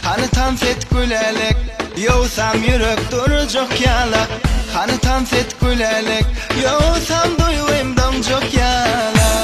Hani tanfet gülelik, yoğsam yürek duracak yala. Hani tanfet gülelik, yoğsam duyuyum doncuk yala.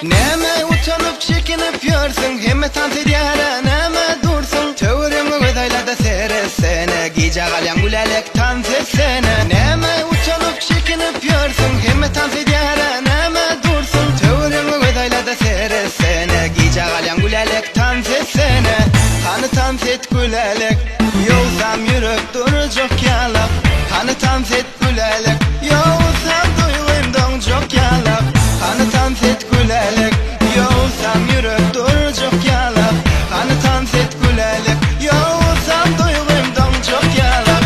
Neme utanıp çekinip görsün, hemme tanfet yara neme dursun. Tövrümü ödayla da seresene, gice galyan gülelik tanfet sene. Neme utanıp çekinip görsün, hemme tanfet yara neme dursun. Tövrümü ödayla da seresene, gice galyan gülelik tanfet sene. Hani tanfet gülelik, yoğsam yürek duracak yalap. Hani tanfet gülelik, yoğsam duyuyum doncuk yalap. Hani tanfet gülelik, yoğsam yürek duracak yalap. Hani tanfet gülelik, yoğsam duyuyum doncuk yalap.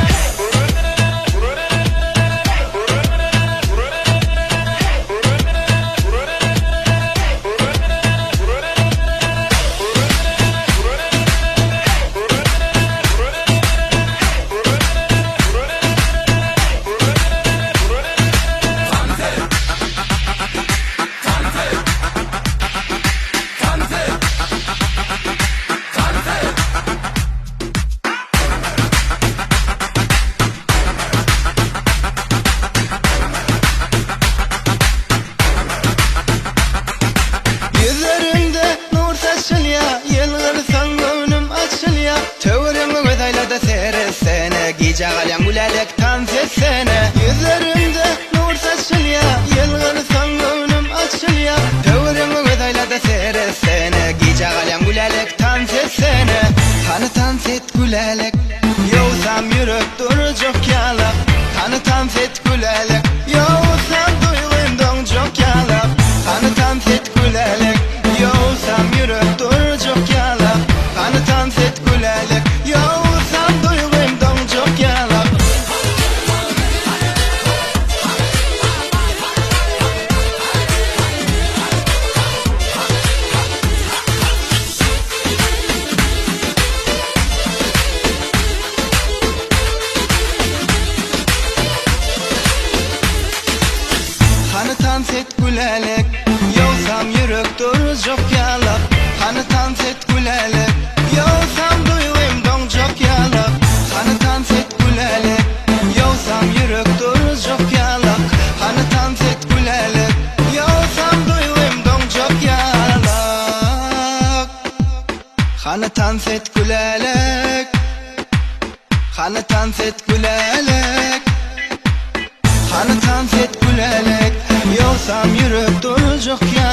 Yüzlerimde nur saçılya, yılgırsan gönlüm açılya. Tövrümü ödayla da seresene, gice galyan gülelik tanfet sene. Yüzlerimde nur saçılya, yılgırsan gönlüm açılya. Tövrümü ödayla da seresene, gice galyan gülelik tanfet sene. Hani tanfet gülelik, yoğsam yürek duracak yalap. Hani tanfet gülelik, yoğsam duyuyum doncuk yalap. Hani tanfet gülelik, yoğsam yürek duracak yalap. Hani tanfet gülelik, yoğsam duyuyum doncuk yalap. Hani tanfet gülelik, yoğsam yürek duracak yalap. Hani tanfet gülelik, yoğsam duyuyum doncuk yalap. Hani tanfet gülelik, yoğsam yürek duracak yalap. Hani tanfet gülelik, yoğsam duyuyum doncuk yalap. Hani tanfet gülelik, hani tanfet gülelik. Hani tanfet gülelik, yoğsam yürek duracak yalap.